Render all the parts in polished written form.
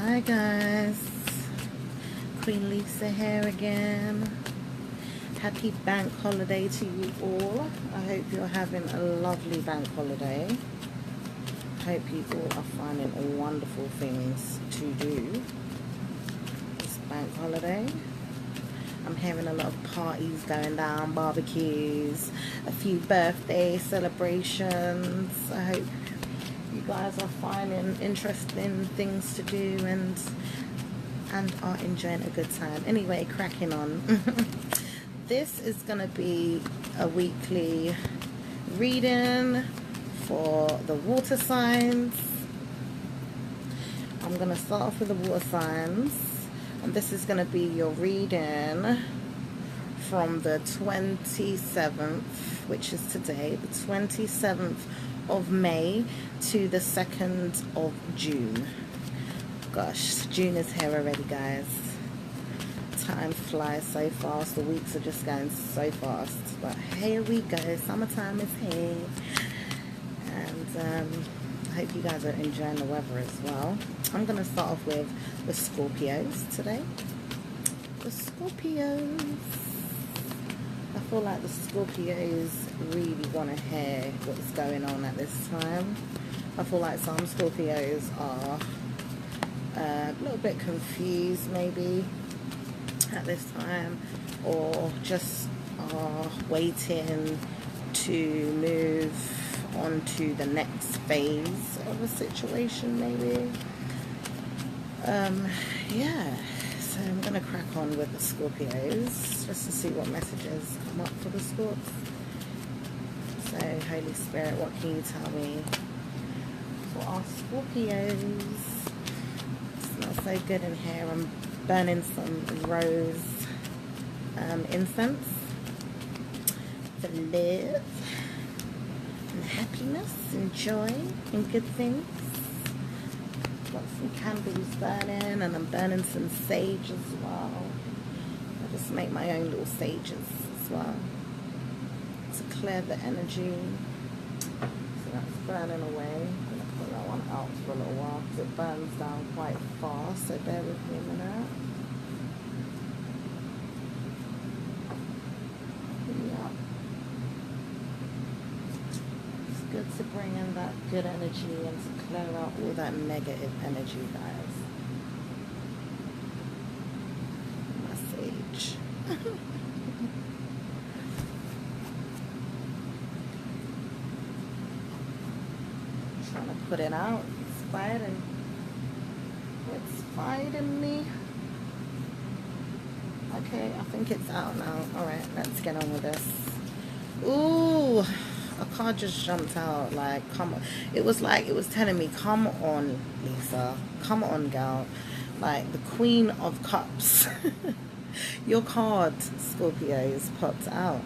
Hi guys, Queen Lisa here again. Happy bank holiday to you all. I hope you're having a lovely bank holiday. Hope you all are finding wonderful things to do this bank holiday. I'm hearing a lot of parties going down, barbecues, a few birthday celebrations. I hope you guys are finding interesting things to do and are enjoying a good time. Anyway, cracking on. This is going to be a weekly reading for the water signs. I'm going to start off with the water signs, and this is going to be your reading from the 27th, which is today, the 27th of May to the 2nd of June. Gosh, June is here already, guys. Time flies so fast. The weeks are just going so fast. But here we go. Summertime is here. And I hope you guys are enjoying the weather as well. I'm going to start off with the Scorpios today. The Scorpios. I feel like the Scorpios really want to hear what's going on at this time. I feel like some Scorpios are a little bit confused maybe at this time, or just are waiting to move on to the next phase of a situation maybe. Yeah. So I'm going to crack on with the Scorpios just to see what messages come up for the Scorps. So, Holy Spirit, what can you tell me for our Scorpios? It smells so good in here. I'm burning some rose incense for love and happiness and joy and good things. Got some candles burning, and I'm burning some sage as well. I just make my own little sages as well to clear the energy. So that's burning away. I'm going to put that one out for a little while because it burns down quite fast, so bear with me a minute. Yeah. It's good to bring in that good energy and to clear out all that negative energy, guys. My sage. Trying to put it out. It's fighting. It's fighting me. Okay, I think it's out now. Alright, let's get on with this. Ooh, a card just jumped out. Like, come on. It was like, it was telling me, come on, Lisa. Come on, girl. Like, the Queen of Cups. Your card, Scorpios, popped out.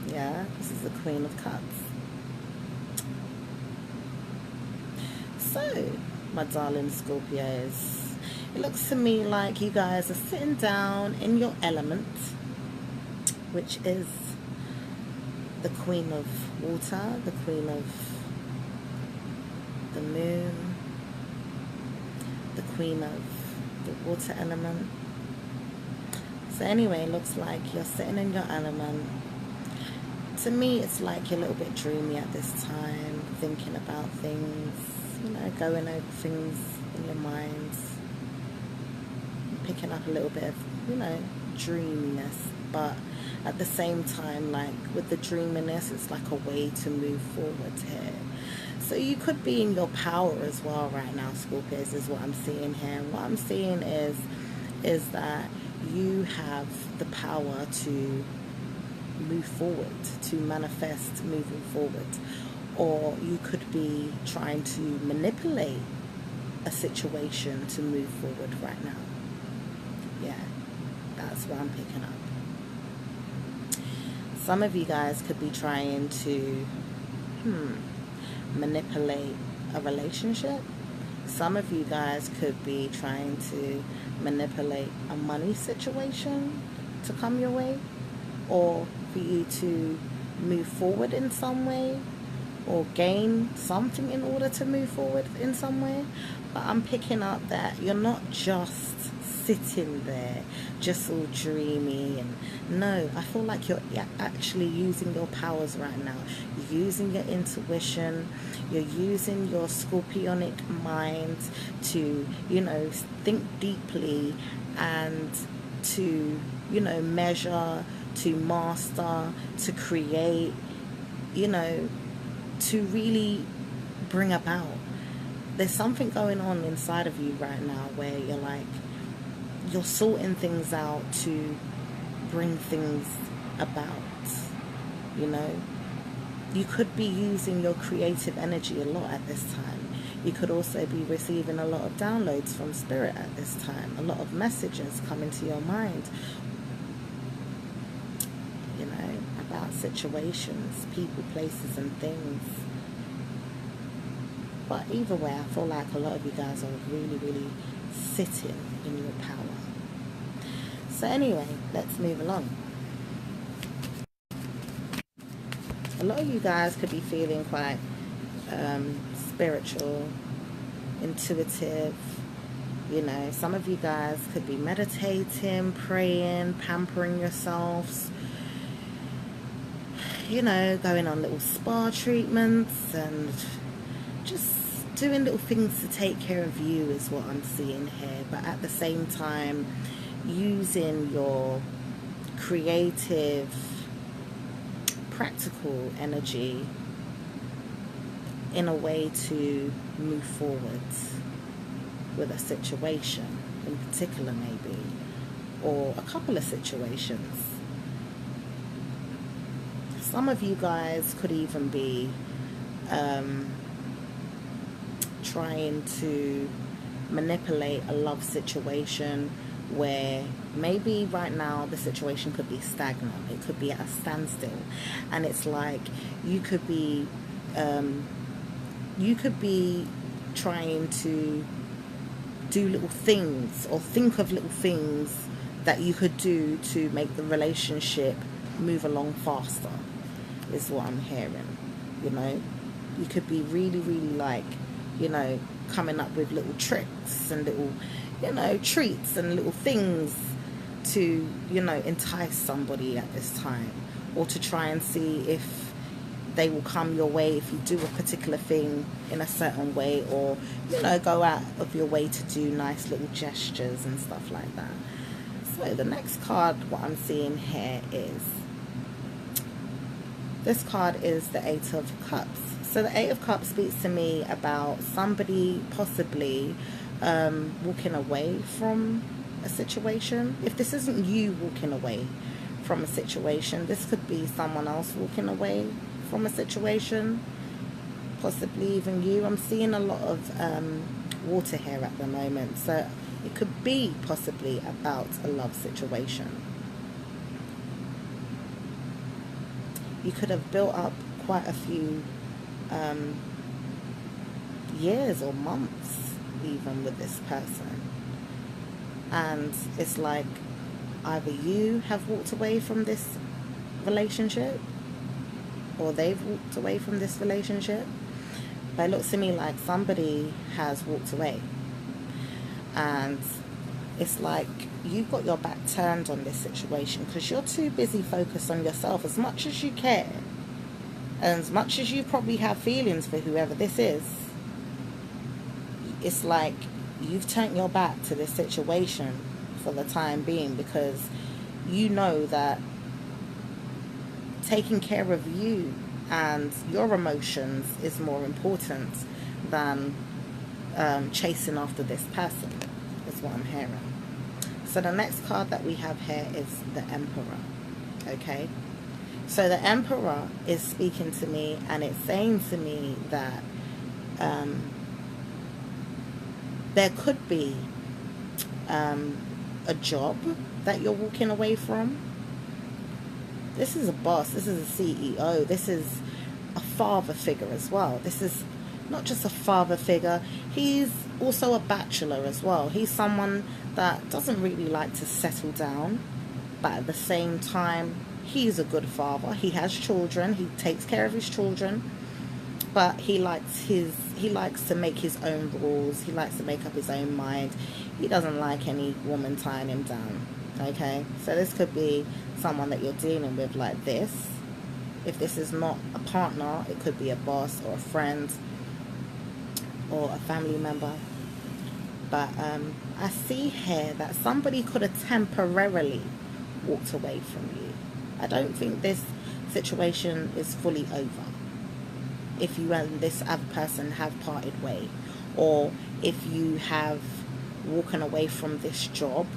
Yeah, this is the Queen of Cups. So, my darling Scorpios, it looks to me like you guys are sitting down in your element, which is the Queen of Water, the Queen of the Moon, the Queen of the Water element. So anyway, it looks like you're sitting in your element. To me, it's like you're a little bit dreamy at this time, thinking about things, you know, going over things in your minds, picking up a little bit of, you know, dreaminess. But at the same time, like with the dreaminess, it's like a way to move forward here. So you could be in your power as well right now, Scorpios, is what I'm seeing here. What I'm seeing is that you have the power to move forward, to manifest moving forward. Or you could be trying to manipulate a situation to move forward right now. Yeah, that's what I'm picking up. Some of you guys could be trying to manipulate a relationship. Some of you guys could be trying to manipulate a money situation to come your way, or for you to move forward in some way. or gain something in order to move forward in some way. But I'm picking up that you're not just sitting there just all dreamy, and no, I feel like you're actually using your powers right now. You're using your intuition, you're using your scorpionic mind to, you know, think deeply and to, you know, measure, to master, to create, you know, to really bring about. There's something going on inside of you right now where you're like, you're sorting things out to bring things about, you know. You could be using your creative energy a lot at this time. You could also be receiving a lot of downloads from spirit at this time, a lot of messages coming to your mind, you know, about situations, people, places and things. But either way, I feel like a lot of you guys are really, really sitting in your power. So anyway, let's move along. A lot of you guys could be feeling quite spiritual, intuitive. You know, some of you guys could be meditating, praying, pampering yourselves. You know, going on little spa treatments and just doing little things to take care of you is what I'm seeing here. But at the same time, using your creative, practical energy in a way to move forward with a situation in particular, maybe, or a couple of situations. Some of you guys could even be trying to manipulate a love situation where maybe right now the situation could be stagnant, it could be at a standstill, and it's like you could be trying to do little things or think of little things that you could do to make the relationship move along faster, is what I'm hearing. You know, you could be really, really like, you know, coming up with little tricks and little, you know, treats and little things to, you know, entice somebody at this time, or to try and see if they will come your way if you do a particular thing in a certain way, or, you know, go out of your way to do nice little gestures and stuff like that. So the next card, what I'm seeing here is, this card is the Eight of Cups. So the Eight of Cups speaks to me about somebody possibly walking away from a situation. If this isn't you walking away from a situation, this could be someone else walking away from a situation, possibly even you. I'm seeing a lot of water here at the moment, so it could be possibly about a love situation. You could have built up quite a few years or months even with this person, and it's like either you have walked away from this relationship or they've walked away from this relationship. But it looks to me like somebody has walked away, and it's like you've got your back turned on this situation because you're too busy focused on yourself. As much as you care and as much as you probably have feelings for whoever this is, it's like you've turned your back to this situation for the time being, because you know that taking care of you and your emotions is more important than chasing after this person, is what I'm hearing. So the next card that we have here is the Emperor. Okay, so the Emperor is speaking to me, and it's saying to me that there could be a job that you're walking away from. This is a boss, this is a CEO, this is a father figure as well. This is not just a father figure, he's also a bachelor as well. He's someone that doesn't really like to settle down, but at the same time, he's a good father. He has children, he takes care of his children, but he likes to make his own rules. He likes to make up his own mind. He doesn't like any woman tying him down. Okay, so this could be someone that you're dealing with like this. If this is not a partner, it could be a boss or a friend or a family member. But I see here that somebody could have temporarily walked away from you. I don't think this situation is fully over if you and this other person have parted way, or if you have walking away from this job.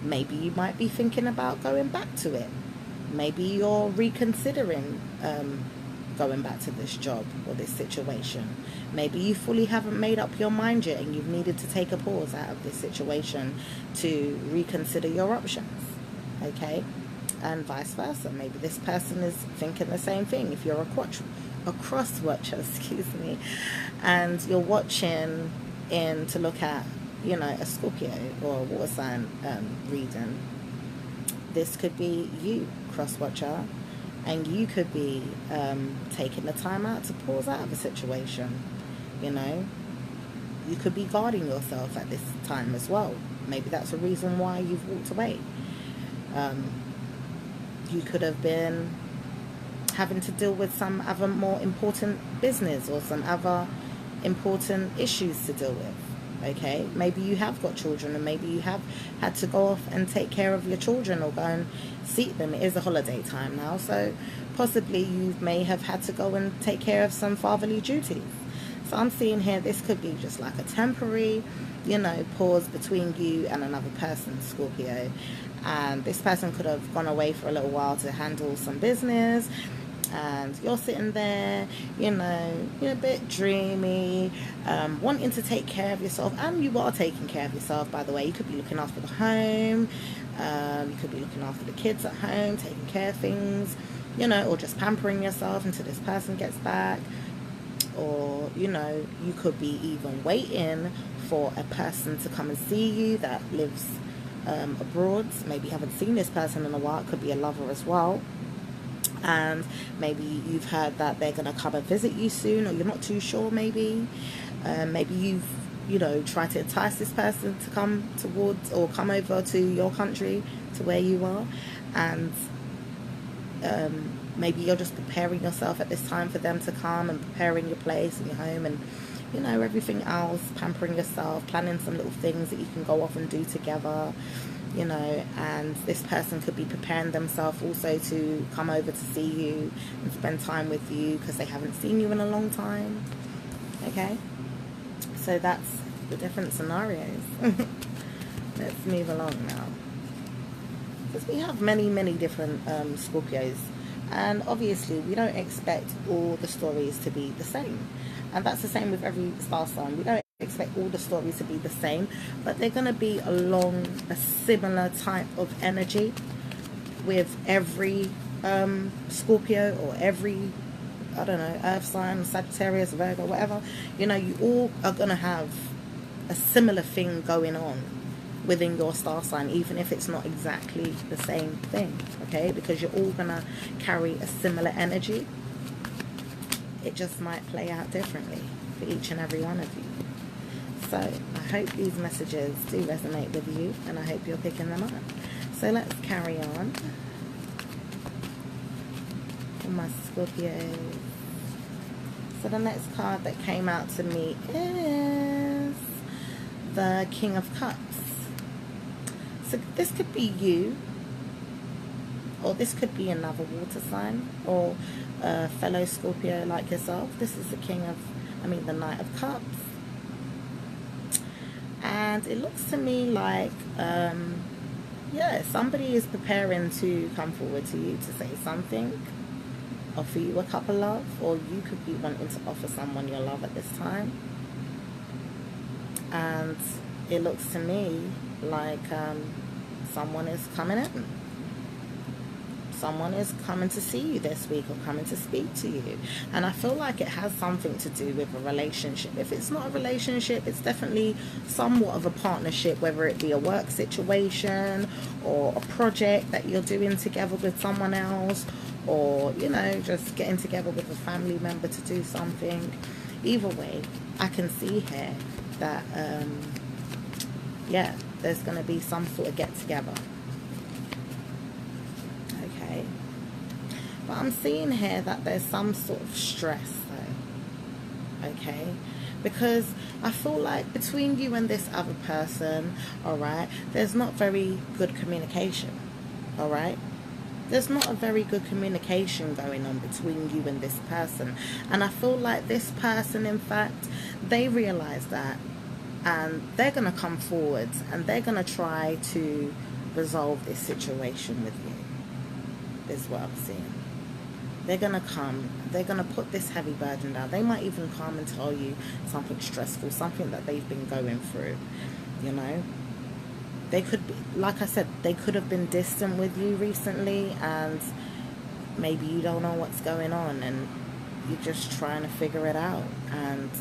Maybe you might be thinking about going back to it. Maybe you're reconsidering going back to this job or this situation. Maybe you fully haven't made up your mind yet and you've needed to take a pause out of this situation to reconsider your options. Okay, and vice versa. Maybe this person is thinking the same thing. If you're a cross watcher, excuse me, and you're watching in to look at, you know, a Scorpio or a water sign reading, this could be you, cross watcher, and you could be taking the time out to pause out of a situation. You know, you could be guarding yourself at this time as well. Maybe that's a reason why you've walked away. You could have been having to deal with some other more important business or some other important issues to deal with. Okay, maybe you have got children and maybe you have had to go off and take care of your children or go and see them. It is a holiday time now, so possibly you may have had to go and take care of some fatherly duties. So I'm seeing here this could be just like a temporary, you know, pause between you and another person, Scorpio. And this person could have gone away for a little while to handle some business, and you're sitting there, you know, you're a bit dreamy, wanting to take care of yourself, and you are taking care of yourself, by the way. You could be looking after the home, you could be looking after the kids at home, taking care of things, you know, or just pampering yourself until this person gets back. Or, you know, you could be even waiting for a person to come and see you that lives abroad. Maybe you haven't seen this person in a while. It could be a lover as well. And maybe you've heard that they're going to come and visit you soon, or you're not too sure. Maybe you've, you know, tried to entice this person to come towards or come over to your country, to where you are, and maybe you're just preparing yourself at this time for them to come, and preparing your place and your home and, you know, everything else, pampering yourself, planning some little things that you can go off and do together. You know, and this person could be preparing themselves also to come over to see you and spend time with you because they haven't seen you in a long time. Okay, so that's the different scenarios. Let's move along now, because we have many different Scorpios, and obviously we don't expect all the stories to be the same, and that's the same with every star sign. We don't expect all the stories to be the same, but they're going to be along a similar type of energy with every Scorpio, or every, I don't know, earth sign, Sagittarius, Virgo, whatever. You know, you all are going to have a similar thing going on within your star sign, even if it's not exactly the same thing. Okay, because you're all going to carry a similar energy. It just might play out differently for each and every one of you. So I hope these messages do resonate with you, and I hope you're picking them up. So let's carry on for my Scorpios. So the next card that came out to me is the King of Cups. So this could be you, or this could be another water sign, or a fellow Scorpio like yourself. This is the the Knight of Cups. And it looks to me like, somebody is preparing to come forward to you to say something, offer you a cup of love, or you could be wanting to offer someone your love at this time. And it looks to me like someone is coming in. Someone is coming to see you this week, or coming to speak to you. And I feel like it has something to do with a relationship. If it's not a relationship, it's definitely somewhat of a partnership, whether it be a work situation or a project that you're doing together with someone else, or, you know, just getting together with a family member to do something. Either way, I can see here that, yeah, there's going to be some sort of get-together. Okay. But I'm seeing here that there's some sort of stress, though. Okay. Because I feel like between you and this other person, alright, there's not very good communication. Alright? There's not a very good communication going on between you and this person. And I feel like this person, in fact, they realize that. And they're going to come forward and they're going to try to resolve this situation with you, is what I'm seeing. They're going to come, they're going to put this heavy burden down. They might even come and tell you something stressful, something that they've been going through, you know. They could be, like I said, they could have been distant with you recently, and maybe you don't know what's going on and you're just trying to figure it out. And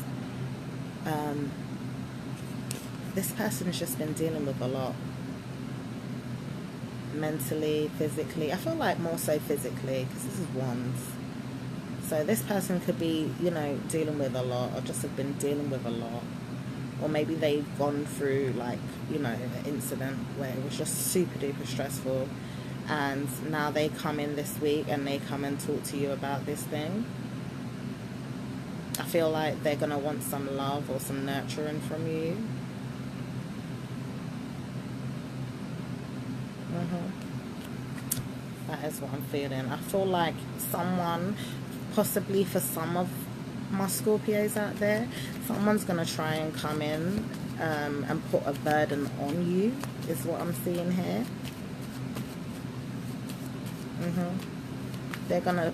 this person's just been dealing with a lot. Mentally, physically. I feel like more so physically, because this is wands. So this person could be, you know, dealing with a lot, or just have been dealing with a lot. Or maybe they've gone through, like, you know, an incident where it was just super duper stressful, and now they come in this week and they come and talk to you about this thing. I feel like they're going to want some love or some nurturing from you. That is what I'm feeling. I feel like someone, possibly for some of my Scorpios out there, someone's going to try and come in and put a burden on you, is what I'm seeing here. They're going to,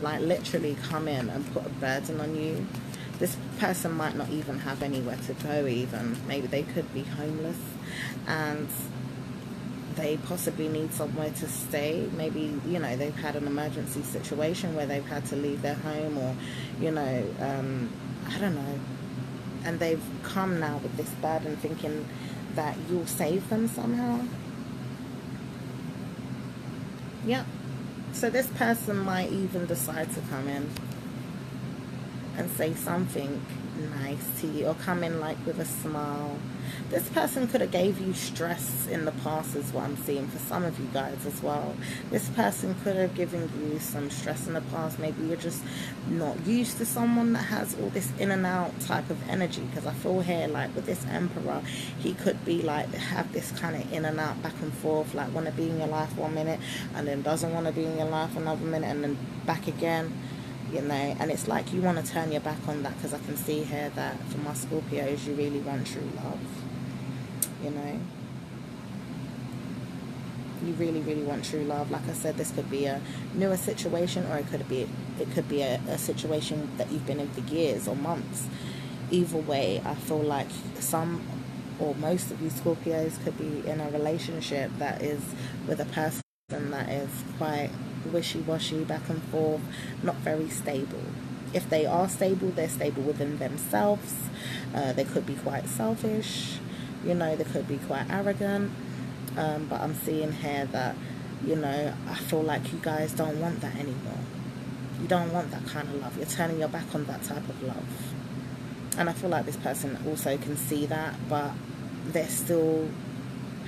like, literally come in and put a burden on you. This person might not even have anywhere to go even. Maybe they could be homeless, and they possibly need somewhere to stay. Maybe, you know, they've had an emergency situation where they've had to leave their home, or, you know, I don't know. And they've come now with this burden, thinking that you'll save them somehow. Yep. So this person might even decide to come in and say something nice to you, or come in like with a smile. This person could have gave you stress in the past, is what I'm seeing for some of you guys as well. This person could have given you some stress in the past. Maybe you're just not used to someone that has all this in and out type of energy, because I feel here like with this Emperor, he could be like, have this kind of in and out, back and forth, like want to be in your life 1 minute and then doesn't want to be in your life another minute, and then back again. You know, and it's like you want to turn your back on that, because I can see here that for my Scorpios, you really want true love. You know, you really, really want true love. Like I said, this could be a newer situation, or it could be a situation that you've been in for years or months. Either way, I feel like some or most of you Scorpios could be in a relationship that is with a person that is quite wishy-washy, back and forth, not very stable. If they are stable, they're stable within themselves. They could be quite selfish, you know, they could be quite arrogant, but I'm seeing here that, you know, I feel like you guys don't want that anymore. You don't want that kind of love. You're turning your back on that type of love. And I feel like this person also can see that, but they still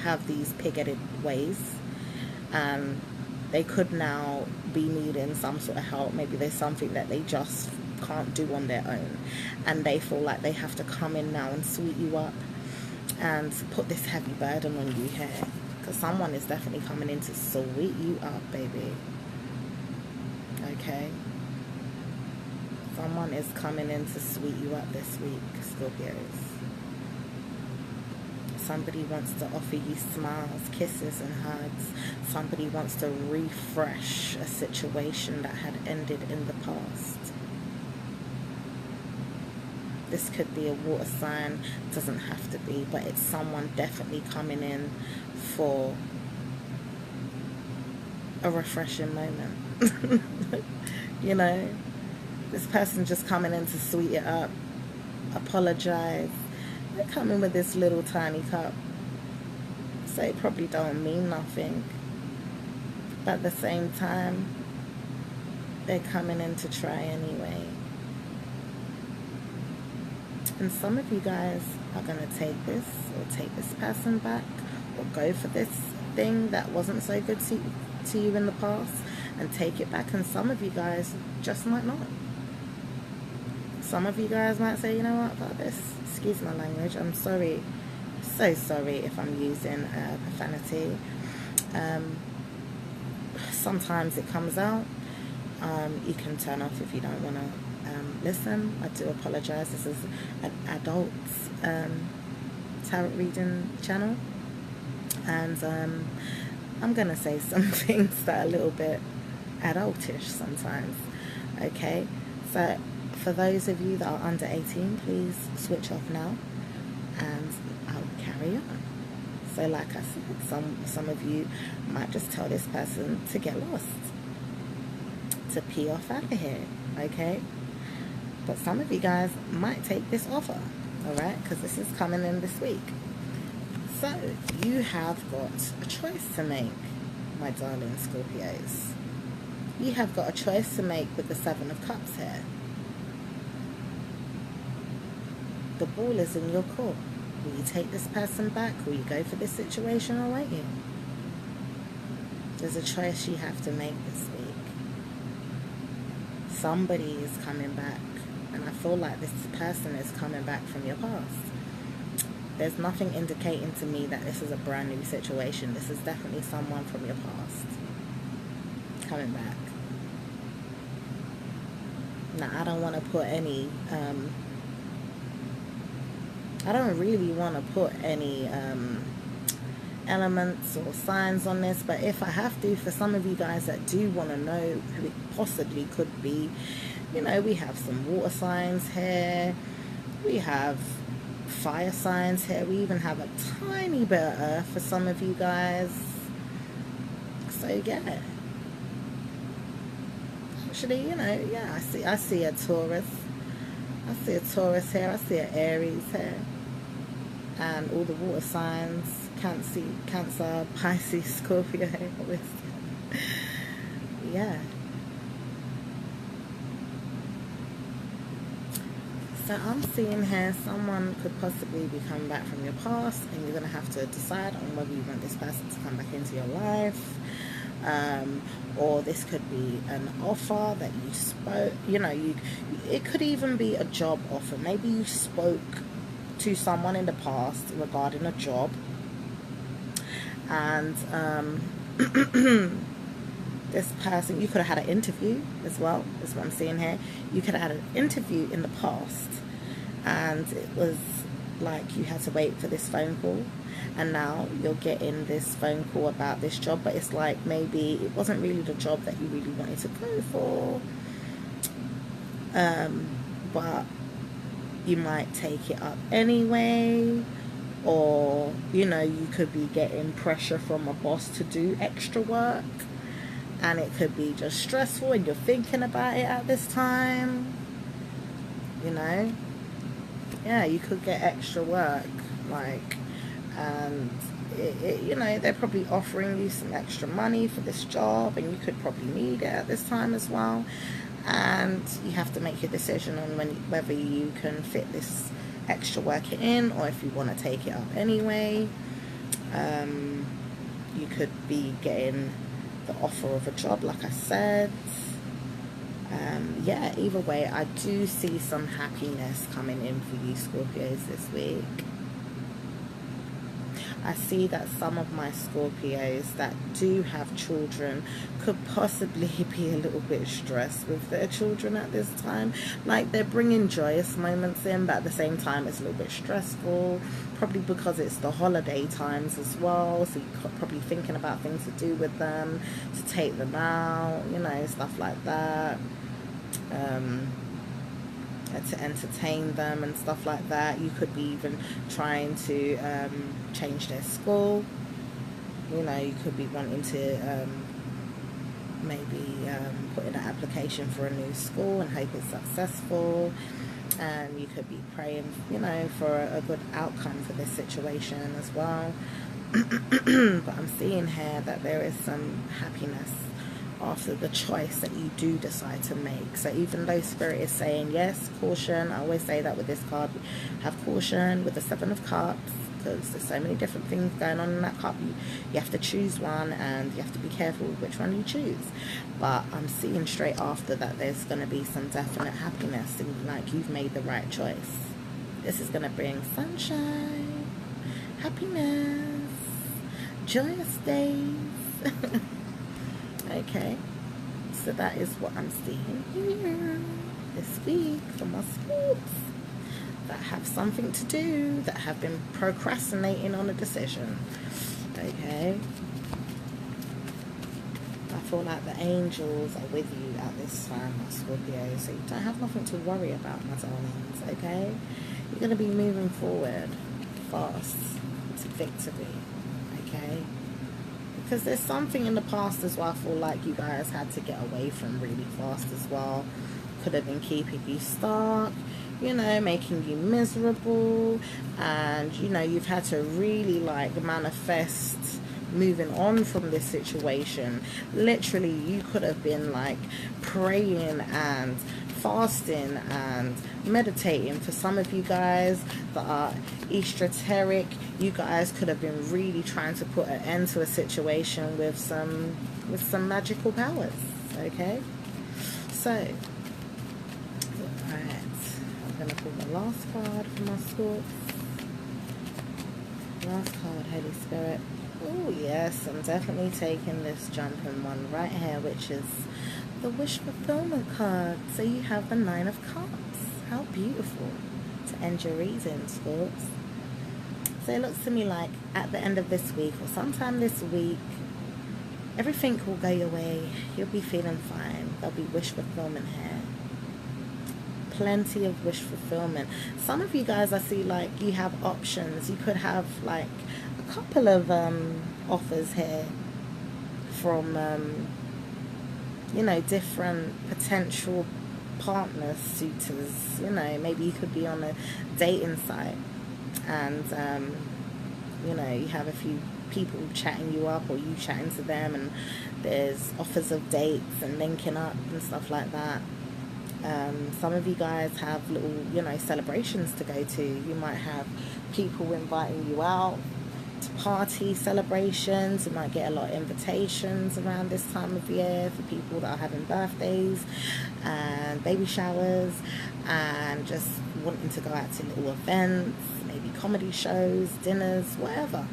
have these pig-headed ways, and they could now be needing some sort of help. Maybe there's something that they just can't do on their own, and they feel like they have to come in now and sweet you up and put this heavy burden on you here, because someone is definitely coming in to sweet you up, baby. Okay, someone is coming in to sweet you up this week, Scorpios. Somebody wants to offer you smiles, kisses, and hugs. Somebody wants to refresh a situation that had ended in the past. This could be a water sign, doesn't have to be, but it's someone definitely coming in for a refreshing moment. You know, this person just coming in to sweet it up, apologize. They're coming with this little tiny cup, so it probably don't mean nothing, but at the same time, they're coming in to try anyway. And some of you guys are going to take this or take this person back or go for this thing that wasn't so good to you in the past and take it back. And some of you guys just might not. Some of you guys might say, you know what, about this, excuse my language, I'm sorry, so sorry if I'm using profanity. Sometimes it comes out. You can turn off if you don't want to listen. I do apologize. This is an adult tarot reading channel, and I'm gonna say some things that are a little bit adultish sometimes. Okay, so for those of you that are under 18, please switch off now, and I'll carry on. So like I said, some of you might just tell this person to get lost, to pee off out of here, okay? But some of you guys might take this offer, all right? Because this is coming in this week. So you have got a choice to make, my darling Scorpios. You have got a choice to make with the Seven of Cups here. The ball is in your court. Will you take this person back? Will you go for this situation, or won't you? There's a choice you have to make this week. Somebody is coming back, and I feel like this person is coming back from your past. There's nothing indicating to me that this is a brand new situation. This is definitely someone from your past coming back. Now, I don't want to put any I don't really want to put any elements or signs on this, but if I have to, for some of you guys that do want to know who it possibly could be, you know, we have some water signs here, we have fire signs here, we even have a tiny bit of earth for some of you guys. So yeah, actually, you know, yeah, I see a Taurus. I see a Taurus here, I see an Aries here, and all the water signs, Cancer, Pisces, Scorpio, yeah. So I'm seeing here someone could possibly be coming back from your past, and you're going to have to decide on whether you want this person to come back into your life. Or this could be an offer that you spoke, you know, it could even be a job offer. Maybe you spoke to someone in the past regarding a job, and this person, you could have had an interview as well, is what I'm seeing here. You could have had an interview in the past, and it was like you had to wait for this phone call, and now you're getting this phone call about this job, but it's like maybe it wasn't really the job that you really wanted to go for, but you might take it up anyway. Or, you know, you could be getting pressure from a boss to do extra work, and it could be just stressful and you're thinking about it at this time, you know. Yeah, you could get extra work, like, and you know, they're probably offering you some extra money for this job, and you could probably need it at this time as well, and you have to make your decision on whether you can fit this extra work in, or if you want to take it up anyway. You could be getting the offer of a job, like I said. Yeah, either way, I do see some happiness coming in for you Scorpios this week. I see that some of my Scorpios that do have children could possibly be a little bit stressed with their children at this time. Like, they're bringing joyous moments in, but at the same time it's a little bit stressful, probably because it's the holiday times as well, so you're probably thinking about things to do with them, to take them out, you know, stuff like that, to entertain them and stuff like that. You could be even trying to change their school, you know. You could be wanting to maybe put in an application for a new school and hope it's successful, and you could be praying, you know, for a good outcome for this situation as well. But I'm seeing here that there is some happiness after the choice that you do decide to make. So even though Spirit is saying yes, caution, I always say that with this card, have caution with the Seven of Cups, because there's so many different things going on in that cup. You have to choose one, and you have to be careful which one you choose. But I'm seeing straight after that there's going to be some definite happiness, and like you've made the right choice. This is going to bring sunshine, happiness, joyous days. Okay, so that is what I'm seeing here this week for my Scorps that have something to do, that have been procrastinating on a decision. Okay, I feel like the angels are with you at this time, my Scorpio, so you don't have nothing to worry about, my darlings. Okay, you're going to be moving forward fast to victory. Okay, because there's something in the past as well I feel like you guys had to get away from really fast as well. Could have been keeping you stuck, you know, making you miserable, and you know, you've had to really like manifest moving on from this situation. Literally, you could have been like praying and fasting and meditating. For some of you guys that are esoteric, you guys could have been really trying to put an end to a situation with some magical powers. Okay, so alright, I'm gonna pull the last card for my Scorps. Last card, Holy Spirit. Oh yes, I'm definitely taking this jumping one right here, which is the wish fulfillment card. So you have the Nine of Cups. How beautiful to end your reading, Scorps. So it looks to me like at the end of this week or sometime this week, everything will go your way. You'll be feeling fine. There'll be wish fulfillment here. Plenty of wish fulfillment. Some of you guys, I see like you have options. You could have like a couple of offers here from you know, different potential partners, suitors. You know, maybe you could be on a dating site and you know, you have a few people chatting you up, or you chatting to them, and there's offers of dates and linking up and stuff like that. Some of you guys have little, you know, celebrations to go to. You might have people inviting you out to party celebrations. You might get a lot of invitations around this time of year for people that are having birthdays and baby showers and just wanting to go out to little events, maybe comedy shows, dinners, whatever,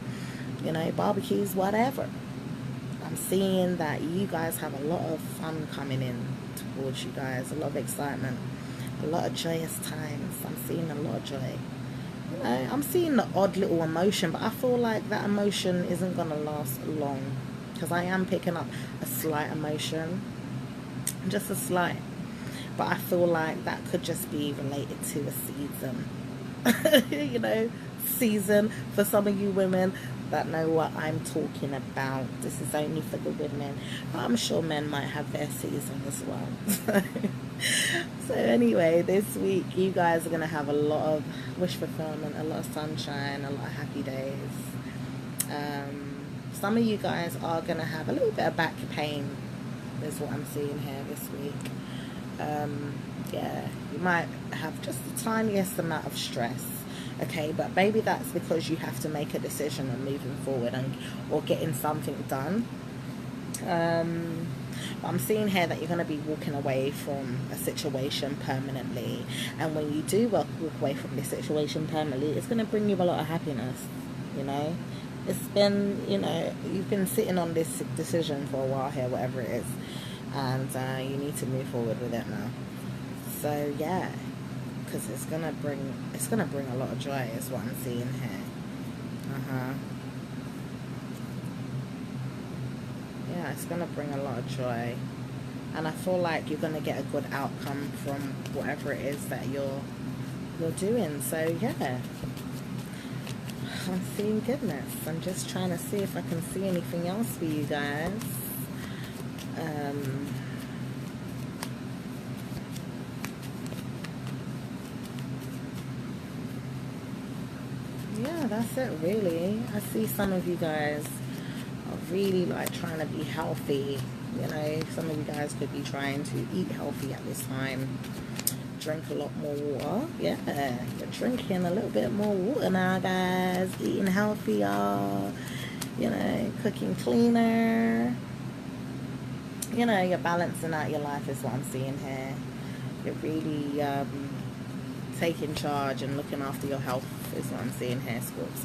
you know, barbecues, whatever. I'm seeing that you guys have a lot of fun coming in towards you guys, a lot of excitement, a lot of joyous times. I'm seeing a lot of joy. You know, I'm seeing the odd little emotion, but I feel like that emotion isn't going to last long, because I am picking up a slight emotion, just a slight, but I feel like that could just be related to a season. You know, season for some of you women that know what I'm talking about. This is only for the women, but I'm sure men might have their season as well. So anyway, this week you guys are going to have a lot of wish fulfillment, a lot of sunshine, a lot of happy days. Some of you guys are going to have a little bit of back pain, is what I'm seeing here this week. Yeah, you might have just the tiniest amount of stress. Okay, but maybe that's because you have to make a decision on moving forward or getting something done. But I'm seeing here that you're going to be walking away from a situation permanently, and when you do walk away from this situation permanently, it's going to bring you a lot of happiness. You know, it's been, you know, you've been sitting on this decision for a while here, whatever it is, and you need to move forward with it now. So yeah, because it's gonna bring a lot of joy, is what I'm seeing here. Yeah, it's gonna bring a lot of joy, and I feel like you're gonna get a good outcome from whatever it is that you're doing. So yeah, I'm seeing goodness. I'm just trying to see if I can see anything else for you guys. Yeah, that's it really. I see some of you guys are really like trying to be healthy You know, some of you guys could be trying to eat healthy at this time. Drink a lot more water. Yeah, you're drinking a little bit more water now, guys. Eating healthier. You know, cooking cleaner. You know, you're balancing out your life is what I'm seeing here. You're really taking charge and looking after your health is what I'm seeing here, Scorps.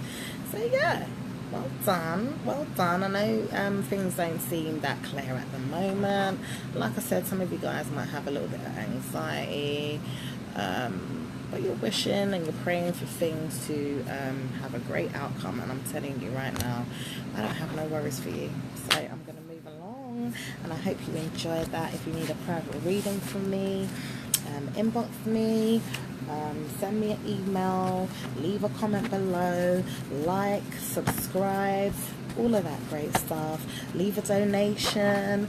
So yeah, well done, well done. I know things don't seem that clear at the moment. Like I said, some of you guys might have a little bit of anxiety, but you're wishing and you're praying for things to have a great outcome. And I'm telling you right now, I don't have no worries for you. So I'm going to move along, and I hope you enjoyed that. If you need a private reading from me, inbox me, send me an email, leave a comment below, like, subscribe, all of that great stuff. Leave a donation.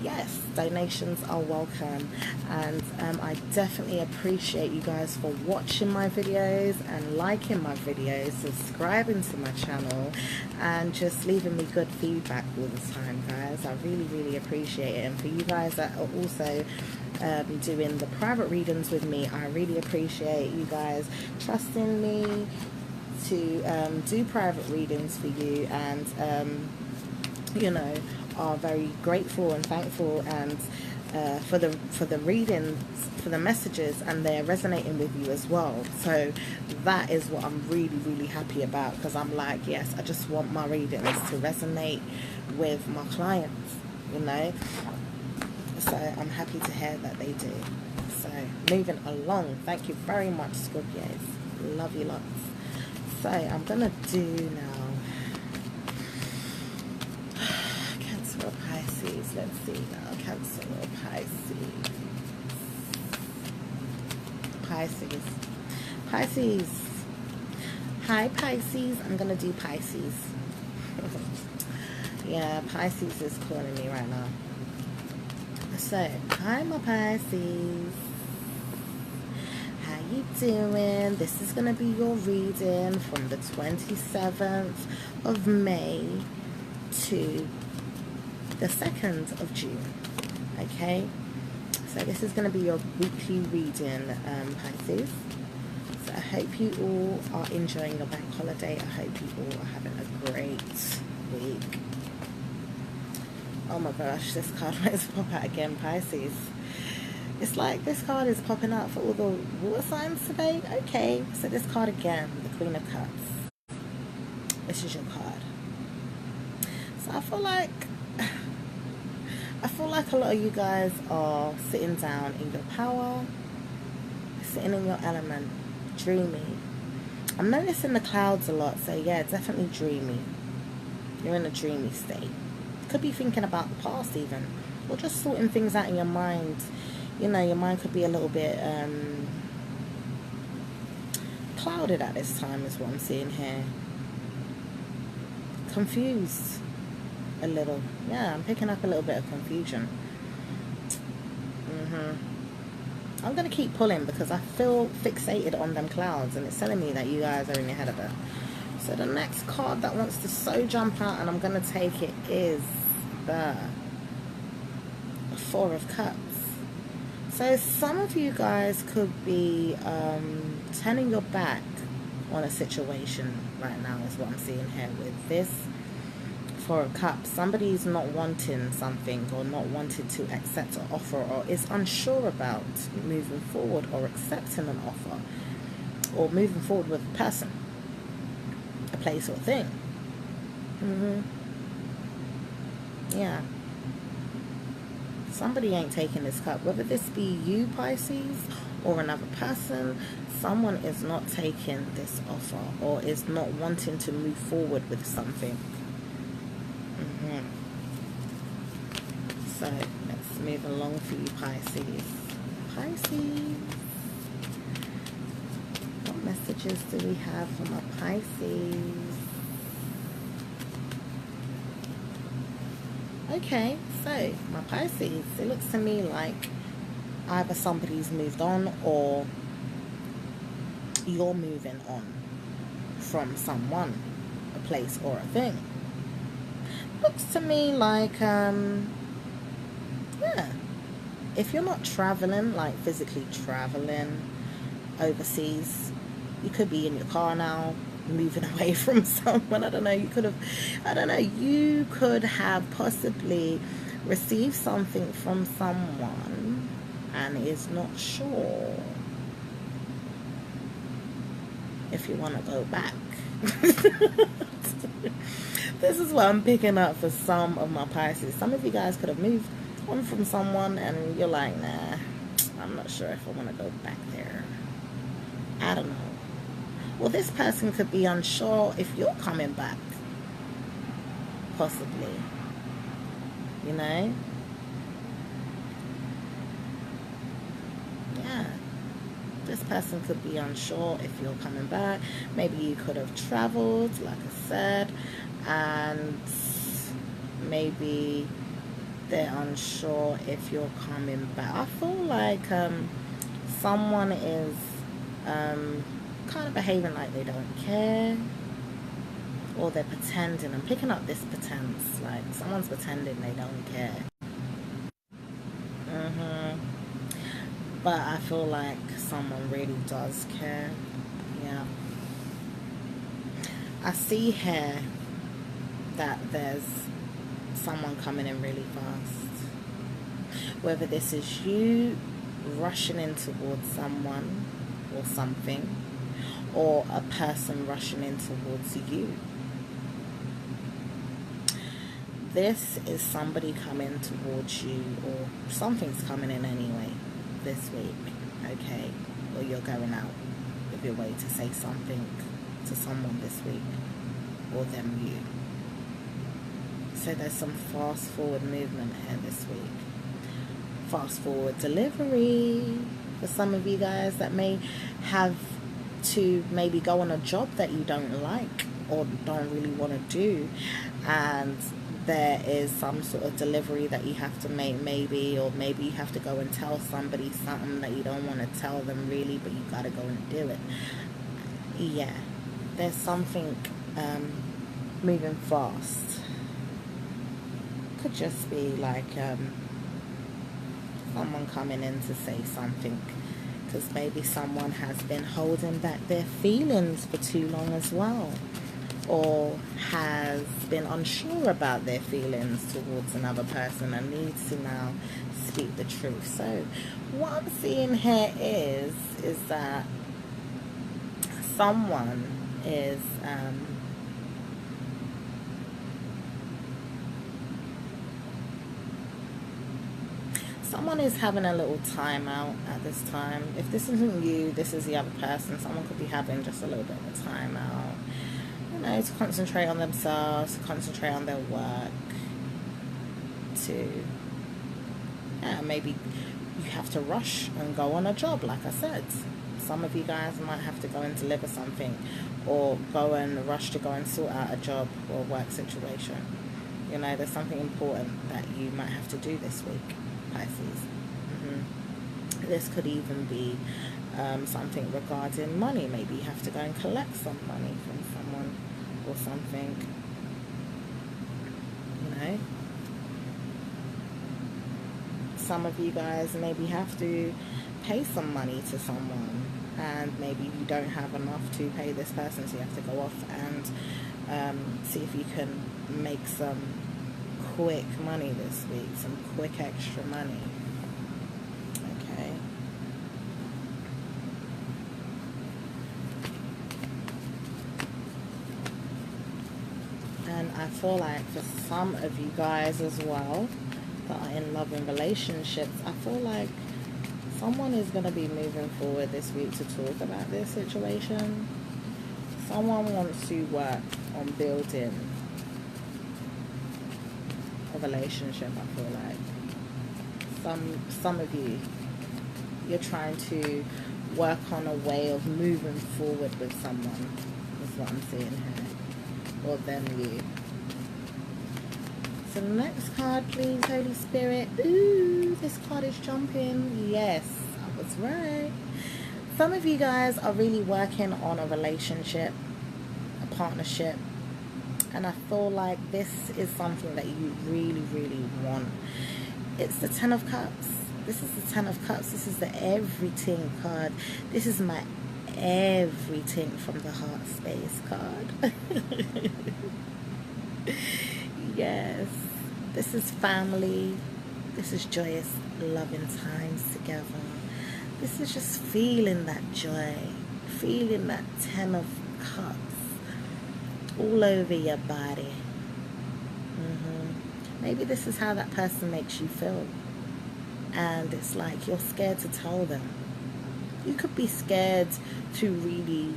Yes, donations are welcome, and I definitely appreciate you guys for watching my videos and liking my videos, subscribing to my channel, and just leaving me good feedback all the time, guys. I really appreciate it. And for you guys that are also doing the private readings with me, I really appreciate you guys trusting me to do private readings for you, and you know, are very grateful and thankful and for the readings, for the messages, and they're resonating with you as well. So that is what I'm really happy about, because I'm like, yes, I just want my readings to resonate with my clients, you know. So I'm happy to hear that they do. So moving along, thank you very much, Scorpios. Love you lots. So I'm gonna do now Cancer or Pisces. Let's see now, Cancer or Pisces. Pisces. Hi Pisces. I'm gonna do Pisces. Yeah, Pisces is calling me right now. So, hi my Pisces, how you doing? This is going to be your reading from the 27th of May to the 2nd of June, okay? So this is going to be your weekly reading, Pisces. So I hope you all are enjoying your bank holiday. I hope you all are having a great week. Oh my gosh, this card might pop out again, Pisces. It's like this card is popping out for all the water signs today. Okay, so this card again, the Queen of Cups. This is your card. So I feel like a lot of you guys are sitting down in your power, sitting in your element, dreamy. I'm noticing the clouds a lot, so yeah, definitely dreamy. You're in a dreamy state. Could be thinking about the past even, or just sorting things out in your mind. You know, your mind could be a little bit clouded at this time is what I'm seeing here. Confused a little. Yeah, I'm picking up a little bit of confusion. I'm going to keep pulling because I feel fixated on them clouds, and it's telling me that you guys are in your head of it. So the next card that wants to so jump out, and I'm going to take it, is the Four of Cups. So some of you guys could be turning your back on a situation right now is what I'm seeing here with this Four of Cups. Somebody's not wanting something, or not wanting to accept an offer, or is unsure about moving forward or accepting an offer, or moving forward with a person, a place or thing. Yeah, somebody ain't taking this cup, whether this be you, Pisces, or another person. Someone is not taking this offer, or is not wanting to move forward with something. So let's move along for you, Pisces. What messages do we have from our Pisces? Okay, so my Pisces, it looks to me like either somebody's moved on, or you're moving on from someone, a place, or a thing. Looks to me like Yeah. If you're not traveling, like physically traveling overseas, you could be in your car now, moving away from someone. I don't know. You could have possibly received something from someone and is not sure if you want to go back. This is what I'm picking up for some of my Pisces. Some of you guys could have moved on from someone and you're like, nah, I'm not sure if I want to go back there. I don't know. Well, this person could be unsure if you're coming back. Possibly. You know? Yeah. This person could be unsure if you're coming back. Maybe you could have traveled, like I said, and maybe they're unsure if you're coming back. I feel like someone is kind of behaving like they don't care, or they're pretending. I'm picking up this pretense, like someone's pretending they don't care. But I feel like someone really does care. Yeah. I see here that there's someone coming in really fast. Whether this is you rushing in towards someone or something, or a person rushing in towards you. This is somebody coming towards you, or something's coming in anyway this week, okay? Or you're going out of your way to say something to someone this week, or them you. So there's some fast forward movement here this week. Fast forward delivery for some of you guys that may have to maybe go on a job that you don't like or don't really want to do, and there is some sort of delivery that you have to make, maybe, or maybe you have to go and tell somebody something that you don't want to tell them really, but you gotta go and do it. Yeah, there's something moving fast. Could just be like someone coming in to say something, because maybe someone has been holding back their feelings for too long as well, or has been unsure about their feelings towards another person and needs to now speak the truth. So what I'm seeing here is that someone is someone is having a little time out at this time. If this isn't you, this is the other person. Someone could be having just a little bit of a time out, you know, to concentrate on themselves, to concentrate on their work, to, yeah, maybe you have to rush and go on a job, like I said. Some of you guys might have to go and deliver something, or go and rush to go and sort out a job or a work situation. You know, there's something important that you might have to do this week, Pisces. This could even be something regarding money. Maybe you have to go and collect some money from someone or something, you know. Some of you guys maybe have to pay some money to someone, and maybe you don't have enough to pay this person, so you have to go off and see if you can make some quick money this week, some quick extra money. Okay. And I feel like for some of you guys as well that are in loving relationships, I feel like someone is going to be moving forward this week to talk about their situation. Someone wants to work on building a relationship. I feel like some of you, you're trying to work on a way of moving forward with someone, is what I'm seeing here, or them you. So the next card, please, Holy Spirit. Ooh, this card is jumping. Yes, I was right. Some of you guys are really working on a relationship, a partnership, and I feel like this is something that you really, really want. It's the Ten of Cups. This is the Ten of Cups. This is the everything card. This is my everything from the heart space card. Yes. This is family. This is joyous, loving times together. This is just feeling that joy. Feeling that Ten of Cups all over your body. Maybe this is how that person makes you feel. And it's like you're scared to tell them. You could be scared to really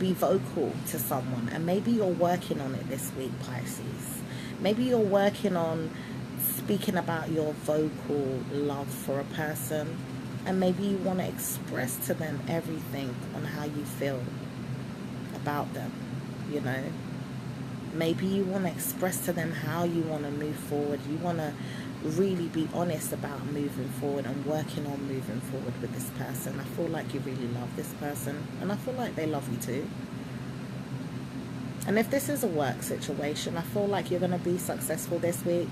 be vocal to someone. And maybe you're working on it this week, Pisces. Maybe you're working on speaking about your vocal love for a person. And maybe you want to express to them everything on how you feel about them, you know. Maybe you want to express to them how you want to move forward. You want to really be honest about moving forward and working on moving forward with this person. I feel like you really love this person, and I feel like they love you too. And if this is a work situation, I feel like you're going to be successful this week.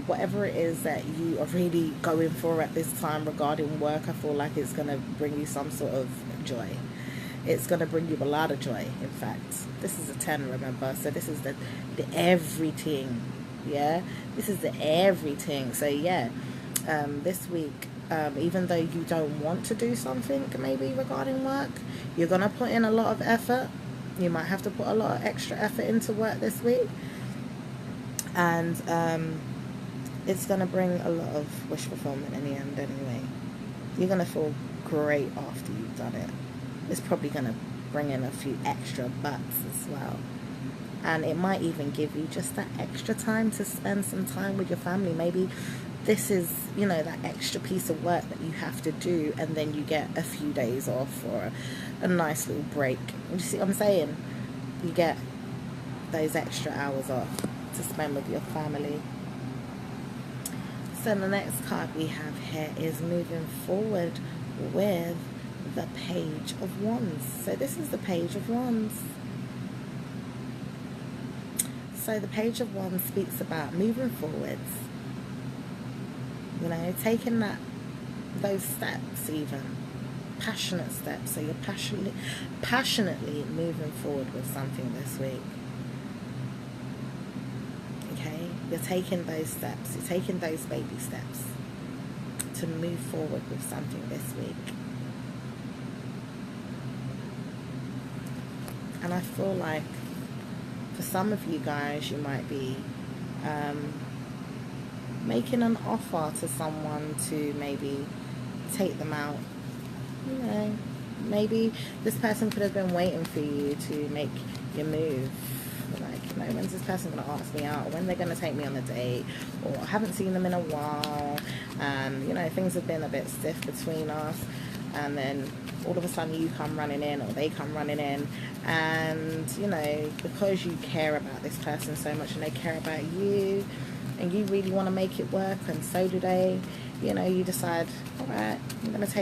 Whatever it is that you are really going for at this time regarding work, I feel like it's going to bring you some sort of joy. It's going to bring you a lot of joy, in fact. This is a 10, remember? So this is the everything, yeah? This is the everything. So, yeah, this week, even though you don't want to do something maybe regarding work, you're going to put in a lot of effort. You might have to put a lot of extra effort into work this week. And it's going to bring a lot of wish fulfillment in the end anyway. You're going to feel great after you've done it. It's probably going to bring in a few extra bucks as well. And it might even give you just that extra time to spend some time with your family. Maybe this is, you know, that extra piece of work that you have to do, and then you get a few days off or a nice little break. You see what I'm saying? You get those extra hours off to spend with your family. So the next card we have here is moving forward with the Page of Wands. So this is the Page of Wands. So the Page of Wands speaks about moving forwards, you know, taking those steps, even passionate steps. So you're passionately moving forward with something this week. Okay, you're taking those steps, you're taking those baby steps to move forward with something this week. And I feel like for some of you guys, you might be making an offer to someone to maybe take them out. You know, maybe this person could have been waiting for you to make your move. Like, you know, when's this person going to ask me out? When they're going to take me on a date? Or I haven't seen them in a while. And, you know, things have been a bit stiff between us. And then all of a sudden you come running in, or they come running in, and, you know, because you care about this person so much and they care about you and you really want to make it work, and so do they, you know, you decide, all right, I'm going to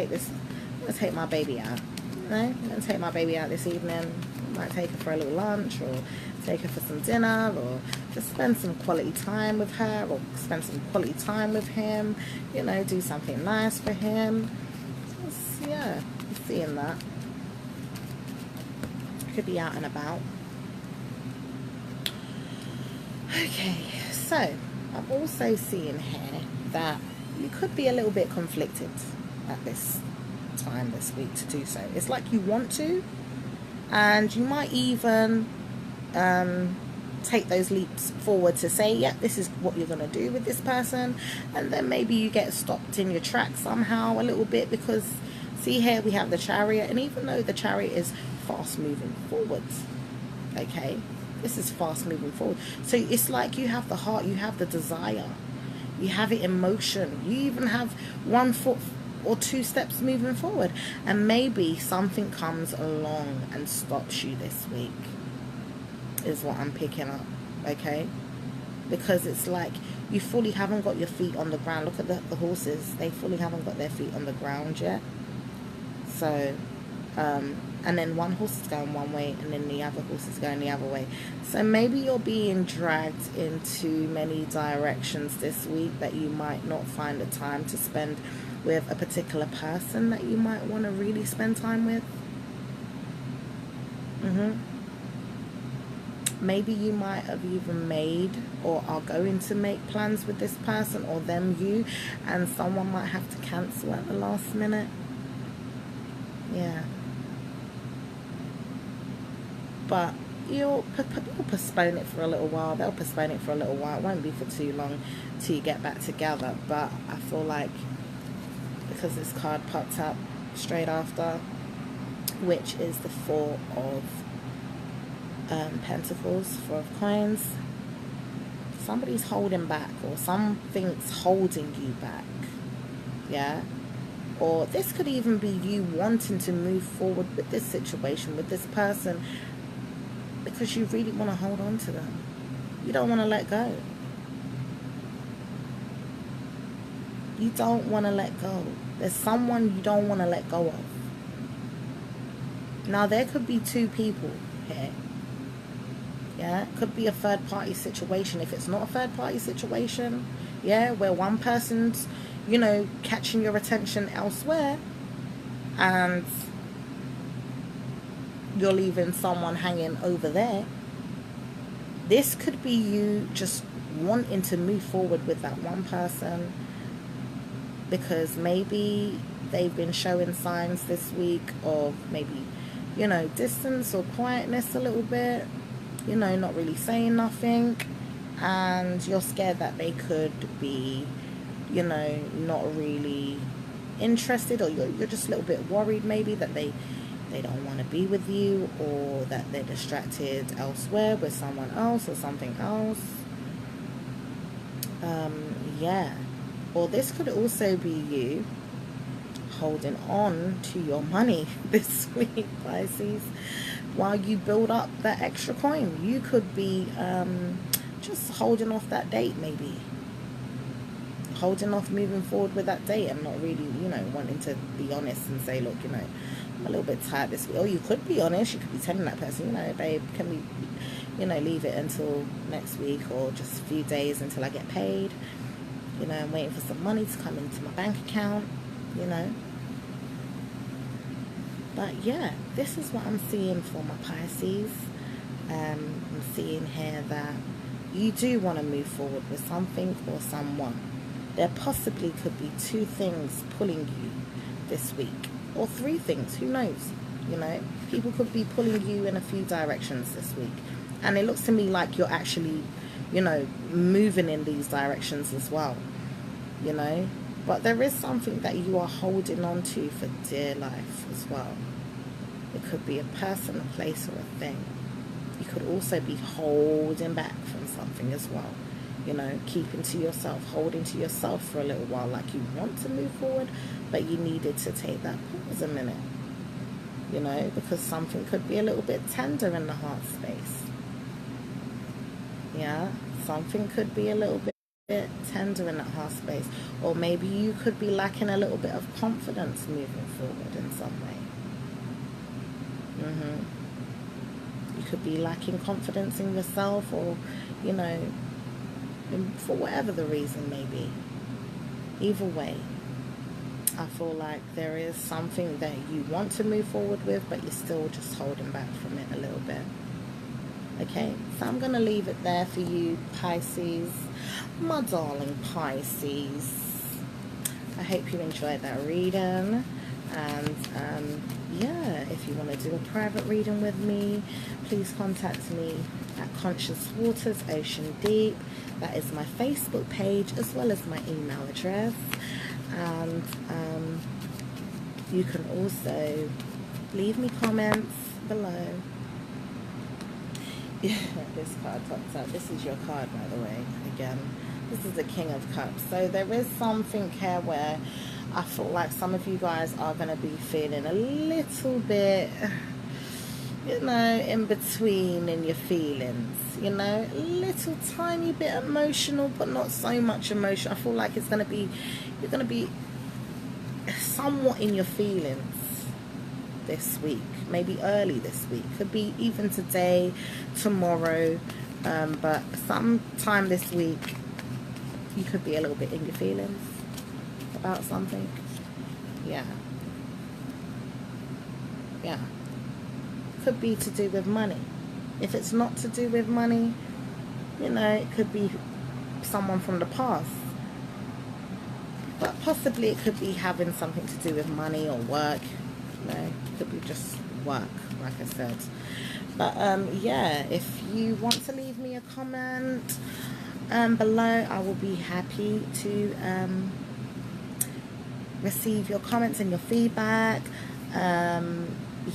take my baby out. You know, I'm going to take my baby out this evening. I might take her for a little lunch, or take her for some dinner, or just spend some quality time with her, or spend some quality time with him, you know, do something nice for him. Yeah, you're seeing that. Could be out and about. Okay, so I'm also seeing here that you could be a little bit conflicted at this time this week to do so. It's like you want to, and you might even take those leaps forward to say, yeah, this is what you're going to do with this person, and then maybe you get stopped in your tracks somehow a little bit, because see here we have the Chariot, and even though the Chariot is fast moving forwards, okay, this is fast moving forward, so it's like you have the heart, you have the desire, you have it in motion, you even have 1 foot or 2 steps moving forward, and maybe something comes along and stops you this week, is what I'm picking up, okay? Because it's like you fully haven't got your feet on the ground. Look at the horses, they fully haven't got their feet on the ground yet. So and then one horse is going one way and then the other horse is going the other way. So maybe you're being dragged into many directions this week that you might not find the time to spend with a particular person that you might want to really spend time with. Maybe you might have even made or are going to make plans with this person, or them you, and someone might have to cancel at the last minute. Yeah. But you'll postpone it for a little while. They'll postpone it for a little while. It won't be for too long till you get back together. But I feel like, because this card popped up straight after, which is the Four of Pentacles, Four of Coins, somebody's holding back, or something's holding you back. Yeah. Or this could even be you wanting to move forward with this situation, with this person, because you really want to hold on to them. You don't want to let go. You don't want to let go. There's someone you don't want to let go of. Now, there could be two people here. Yeah, it could be a third party situation. If it's not a third party situation, yeah, where one person's, you know, catching your attention elsewhere and you're leaving someone hanging over there, this could be you just wanting to move forward with that one person, because maybe they've been showing signs this week of maybe, you know, distance or quietness a little bit, you know, not really saying nothing, and you're scared that they could be, you know, not really interested, or you're just a little bit worried maybe that they don't want to be with you, or that they're distracted elsewhere with someone else or something else. Yeah. Or this could also be you holding on to your money this week, Pisces, while you build up that extra coin. You could be just holding off that date, maybe. Holding off moving forward with that date, and not really, you know, wanting to be honest and say, look, you know, I'm a little bit tired this week. Or you could be honest. You could be telling that person, you know, babe, can we, you know, leave it until next week, or just a few days until I get paid. You know, I'm waiting for some money to come into my bank account, you know. But yeah, this is what I'm seeing for my Pisces. I'm seeing here that you do want to move forward with something or someone. There possibly could be two things pulling you this week, or three things, who knows. You know, people could be pulling you in a few directions this week, and it looks to me like you're actually, you know, moving in these directions as well, you know. But there is something that you are holding on to for dear life as well. It could be a person, a place, or a thing. You could also be holding back from something as well. You know, keeping to yourself, holding to yourself for a little while, like you want to move forward, but you needed to take that pause a minute. You know, because something could be a little bit tender in the heart space. Yeah, something could be a little bit tender in that heart space. Or maybe you could be lacking a little bit of confidence moving forward in some way. You could be lacking confidence in yourself, or, you know, for whatever the reason may be. Either way, I feel like there is something that you want to move forward with, but you're still just holding back from it a little bit. Okay, so I'm going to leave it there for you, Pisces. My darling Pisces. I hope you enjoyed that reading. And yeah, if you want to do a private reading with me, please contact me at Conscious Waters Ocean Deep. That is my Facebook page, as well as my email address. And you can also leave me comments below. Yeah, this card pops up. This is your card, by the way. Again, this is the King of Cups. So there is something here where I feel like some of you guys are going to be feeling a little bit, you know, in between in your feelings. You know, a little tiny bit emotional, but not so much emotion. I feel like it's going to be, you're going to be somewhat in your feelings. this week, maybe early this week, could be even today, tomorrow, but sometime this week you could be a little bit in your feelings about something. Yeah, could be to do with money. If it's not to do with money, you know, it could be someone from the past, but possibly it could be having something to do with money or work. You know, it could be just work, like I said. But yeah, if you want to leave me a comment below, I will be happy to receive your comments and your feedback.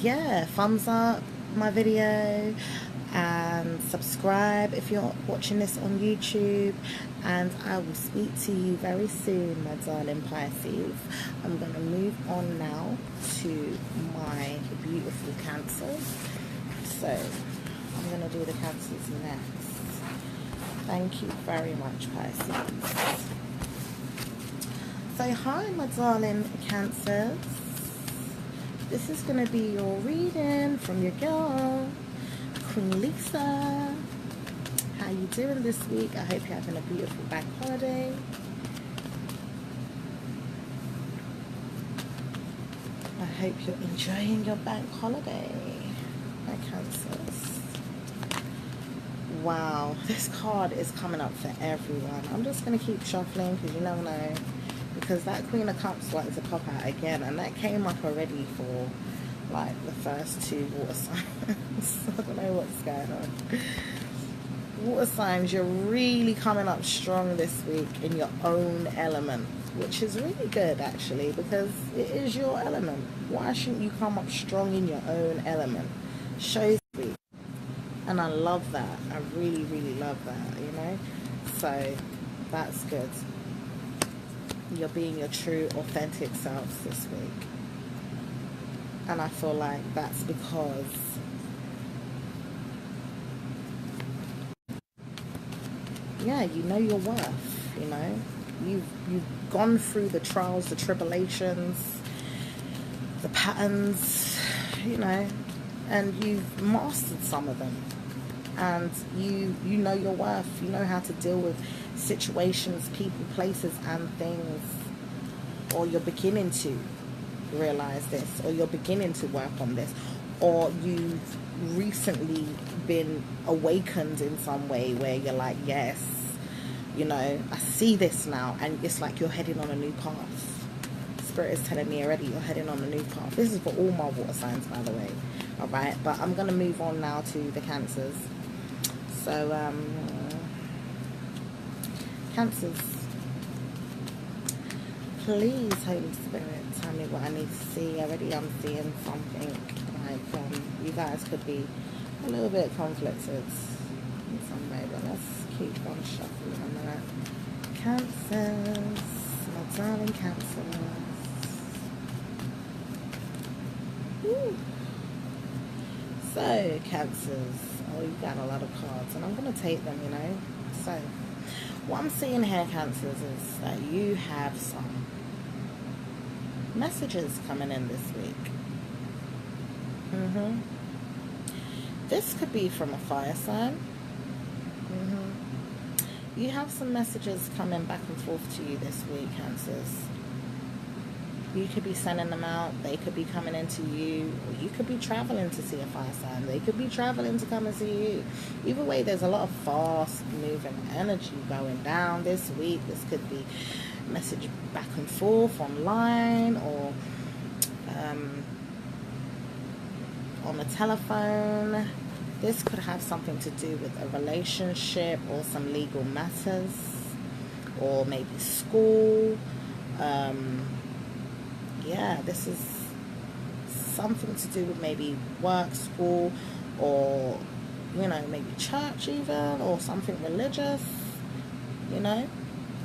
Yeah, thumbs up my video and subscribe if you're watching this on YouTube, and I will speak to you very soon, my darling Pisces. I'm going to move on now to my beautiful Cancer. So I'm going to do the Cancers next. Thank you very much, Pisces. So hi, my darling Cancers. This is going to be your reading from your girl, Queen Lisa. How you doing this week? I hope you're having a beautiful bank holiday. I hope you're enjoying your bank holiday, my Cancers. Wow, this card is coming up for everyone. I'm just going to keep shuffling because you never know. Because that Queen of Cups wanted to pop out again, and that came up already for like the first two water signs. I don't know what's going on. Water signs, you're really coming up strong this week in your own element, which is really good actually, because it is your element. Why shouldn't you come up strong in your own element? Shows me, and I love that. I really, really love that, you know. So that's good. You're being your true, authentic selves this week. And I feel like that's because yeah, you know your worth, you know. You've gone through the trials, the tribulations, the patterns, you know, and you've mastered some of them. And you know your worth. You know how to deal with situations, people, places, and things. Or you're beginning to realize this, or you're beginning to work on this, or you've recently been awakened in some way where you're like, yes, you know, I see this now, and it's like you're heading on a new path. Spirit is telling me already you're heading on a new path. This is for all my water signs, by the way. All right, but I'm going to move on now to the Cancers. So, Cancers, please, Holy Spirit, tell me what I need to see. Already I'm seeing something like you guys could be a little bit conflicted in some way, but let's keep on shuffling a minute. Cancers, my darling Cancers. Woo. So, Cancers, oh, you got a lot of cards, and I'm going to take them, you know. So, what I'm seeing here, Cancers, is that you have some messages coming in this week. This could be from a fire sign. You have some messages coming back and forth to you this week, Cancers. You could be sending them out. They could be coming into you. Or you could be traveling to see a fire sign. They could be traveling to come and see you. Either way, there's a lot of fast moving energy going down this week. This could be a message back and forth online, or on the telephone. This could have something to do with a relationship or some legal matters, or maybe school. Yeah, this is something to do with maybe work, school, or, you know, maybe church even, or something religious, you know,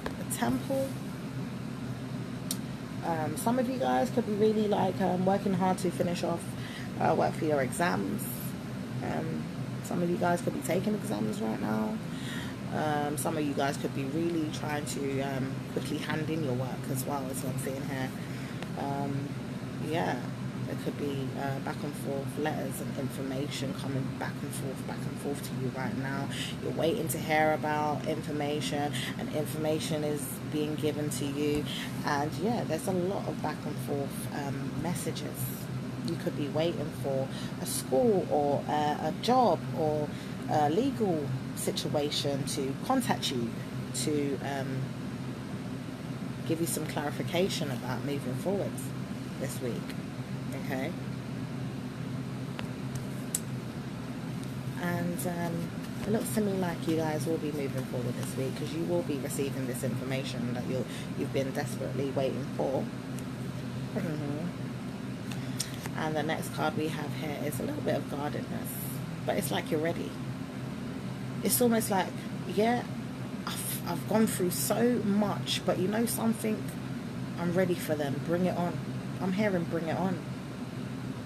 a temple. Some of you guys could be really like working hard to finish off work for your exams. Some of you guys could be taking exams right now. Some of you guys could be really trying to quickly hand in your work as well, is what I'm seeing here. Yeah, There could be back and forth letters and information coming back and forth to you right now. You're waiting to hear about information, and information is being given to you. And yeah, there's a lot of back and forth messages. You could be waiting for a school or a job or a legal situation to contact you to give you some clarification about moving forward this week. Okay, and it looks to me like you guys will be moving forward this week, because you will be receiving this information that you've been desperately waiting for. And the next card we have here is a little bit of guardedness, but it's like you're ready. It's almost like, yeah, I've gone through so much, but you know something, I'm ready for them. Bring it on. I'm hearing bring it on.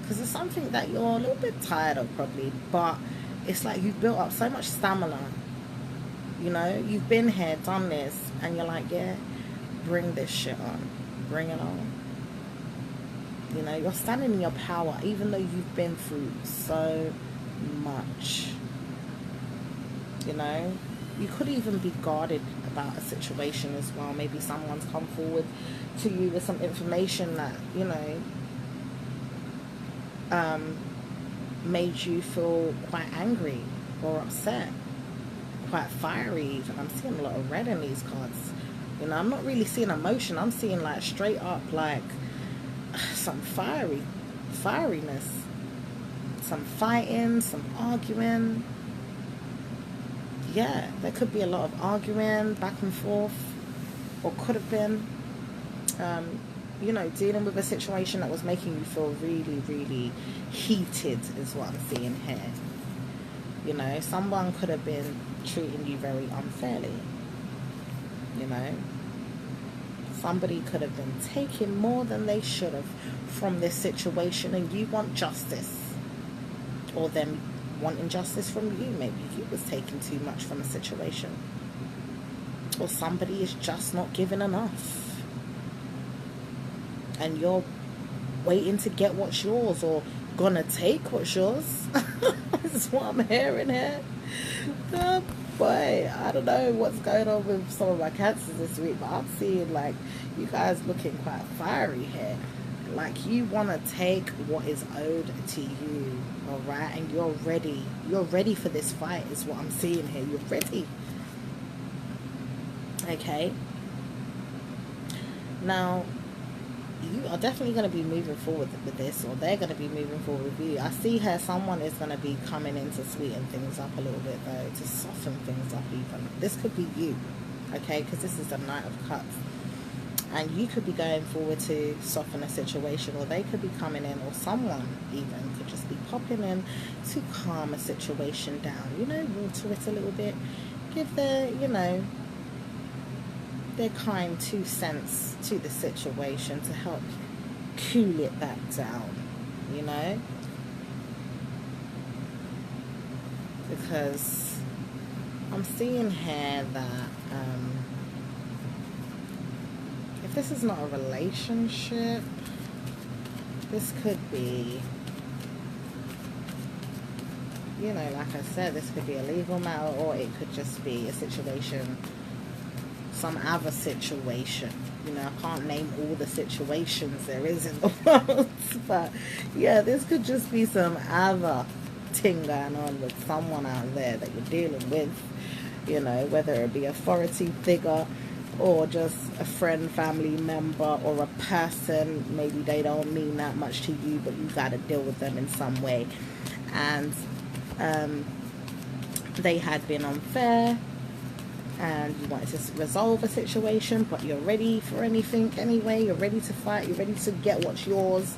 Because it's something that you're a little bit tired of probably, but it's like you've built up so much stamina. You know, you've been here, done this, and you're like, yeah, bring this shit on. Bring it on. You know, you're standing in your power, even though you've been through so much. You know, you could even be guarded about a situation as well. Maybe someone's come forward to you with some information that, you know, made you feel quite angry or upset, quite fiery even. I'm seeing a lot of red in these cards. You know, I'm not really seeing emotion. I'm seeing like straight up like some fieriness, some fighting, some arguing. Yeah, there could be a lot of arguing back and forth, or could have been, you know, dealing with a situation that was making you feel really, really heated is what I'm seeing here. You know, someone could have been treating you very unfairly. You know, somebody could have been taking more than they should have from this situation, and you want justice, or them wanting justice from you. Maybe you was taking too much from a situation, or somebody is just not giving enough, and you're waiting to get what's yours, or gonna take what's yours. That's what I'm hearing here. Oh boy, I don't know what's going on with some of my cancers this week, but I'm seeing like you guys looking quite fiery here. Like you want to take what is owed to you, all right? And you're ready for this fight is what I'm seeing here. You're ready. Okay, now you are definitely going to be moving forward with this, or they're going to be moving forward with you. I see here someone is going to be coming in to sweeten things up a little bit though, to soften things up even. This could be you, okay, because this is the Knight of Cups. And you could be going forward to soften a situation, or they could be coming in, or someone even could just be popping in to calm a situation down. You know, water it a little bit, give their, you know, their kind 2 cents to the situation to help cool it back down, you know? Because I'm seeing here that if this is not a relationship, this could be, you know, like I said, this could be a legal matter, or it could just be a situation, some other situation. You know, I can't name all the situations there is in the world, but yeah, this could just be some other thing going on with someone out there that you're dealing with, you know, whether it be authority figure, or just a friend, family member, or a person. Maybe they don't mean that much to you, but you got to deal with them in some way. And they had been unfair, and you wanted to resolve a situation, but you're ready for anything anyway. You're ready to fight. You're ready to get what's yours.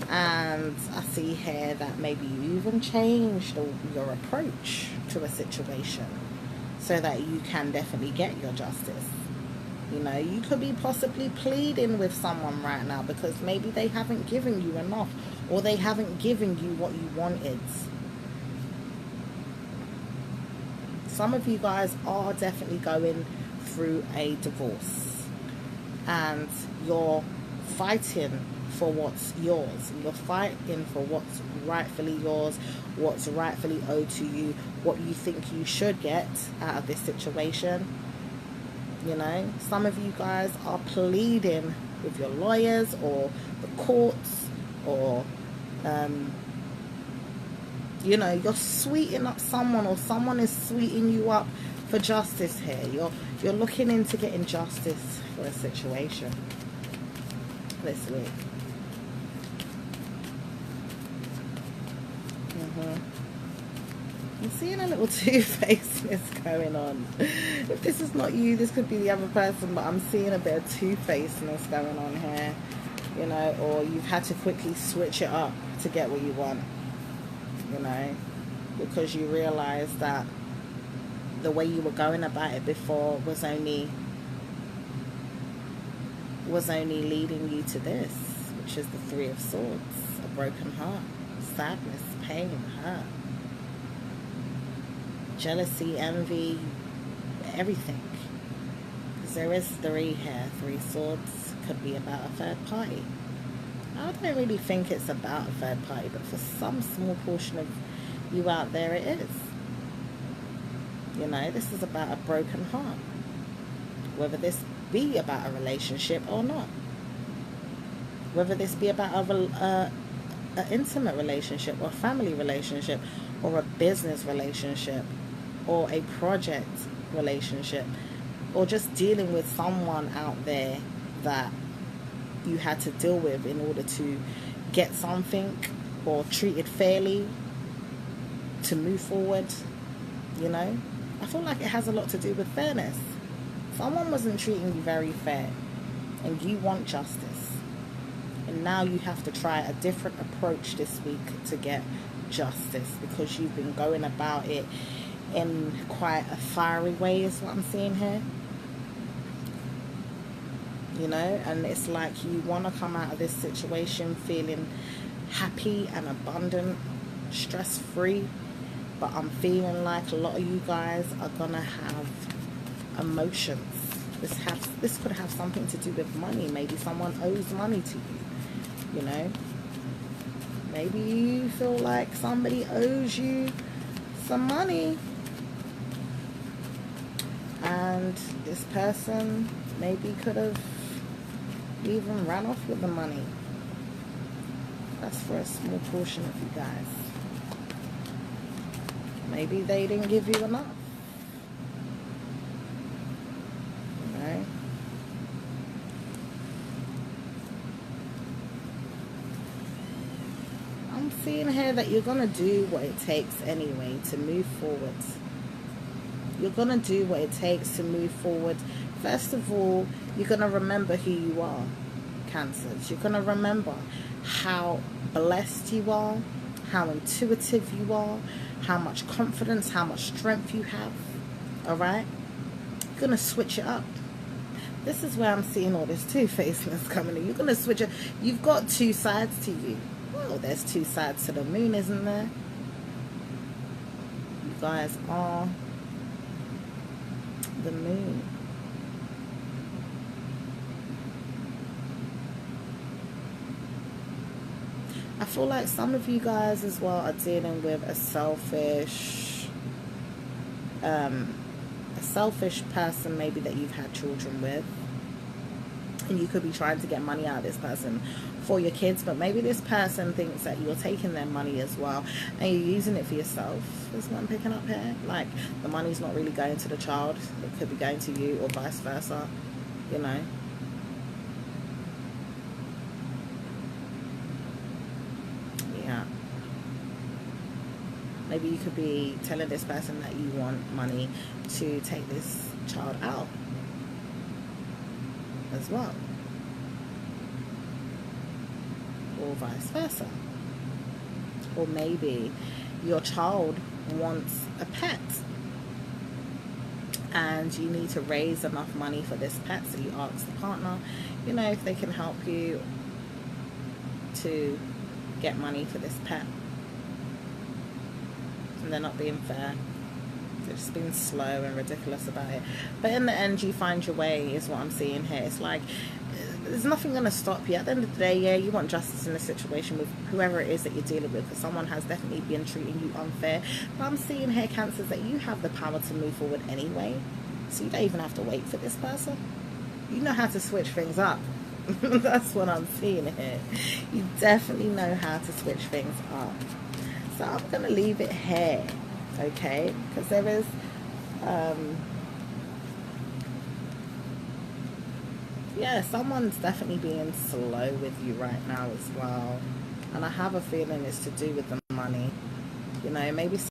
And I see here that maybe you even changed your approach to a situation so that you can definitely get your justice. You know, you could be possibly pleading with someone right now because maybe they haven't given you enough, or they haven't given you what you wanted. Some of you guys are definitely going through a divorce, and you're fighting for what's yours. You're fighting for what's rightfully yours, what's rightfully owed to you, what you think you should get out of this situation. You know, some of you guys are pleading with your lawyers or the courts, or you know, you're sweetening up someone, or someone is sweetening you up for justice here. You're looking into getting justice for a situation this week. I'm seeing a little two-facedness going on. If this is not you, this could be the other person, but I'm seeing a bit of two-facedness going on here. You know, or you've had to quickly switch it up to get what you want. You know, because you realize that the way you were going about it before was only leading you to this, which is the Three of Swords, a broken heart, sadness, pain, hurt, jealousy, envy, everything. Because there is three here. Three Swords could be about a third party. I don't really think it's about a third party, but for some small portion of you out there, it is. You know, this is about a broken heart. Whether this be about a relationship or not. Whether this be about an intimate relationship, or a family relationship, or a business relationship, or a project relationship, or just dealing with someone out there that you had to deal with in order to get something, or treated fairly to move forward. You know, I feel like it has a lot to do with fairness. Someone wasn't treating you very fair, and you want justice, and now you have to try a different approach this week to get justice, because you've been going about it in quite a fiery way, is what I'm seeing here. You know, and it's like you want to come out of this situation feeling happy and abundant, stress-free, but I'm feeling like a lot of you guys are gonna have emotions. This could have something to do with money. Maybe someone owes money to you. You know, maybe you feel like somebody owes you some money, and this person maybe could have even ran off with the money. That's for a small portion of you guys. Maybe they didn't give you enough. You know? I'm seeing here that you're going to do what it takes anyway to move forward. You're going to do what it takes to move forward. First of all, you're going to remember who you are, Cancers. You're going to remember how blessed you are, how intuitive you are, how much confidence, how much strength you have. Alright? You're going to switch it up. This is where I'm seeing all this two-facedness coming in. You're going to switch it. You've got two sides to you. Well, there's two sides to the moon, isn't there? You guys are the moon. I feel like some of you guys as well are dealing with a selfish person, maybe that you've had children with, and you could be trying to get money out of this person for your kids, but maybe this person thinks that you're taking their money as well and you're using it for yourself. Is what I'm picking up here. Like, the money's not really going to the child, it could be going to you, or vice versa, you know. Maybe you could be telling this person that you want money to take this child out as well. Or vice versa. Or maybe your child wants a pet and you need to raise enough money for this pet, so you ask the partner, you know, if they can help you to get money for this pet. And they're not being fair, they're just being slow and ridiculous about it, but in the end you find your way, is what I'm seeing here. It's like there's nothing going to stop you. At the end of the day, yeah, you want justice in a situation with whoever it is that you're dealing with, because someone has definitely been treating you unfair. But I'm seeing here, Cancers, that you have the power to move forward anyway. So you don't even have to wait for this person. You know how to switch things up. That's what I'm seeing here. You definitely know how to switch things up. So I'm going to leave it here, okay? Because there is... yeah, someone's definitely being slow with you right now as well. And I have a feeling it's to do with the money. You know, maybe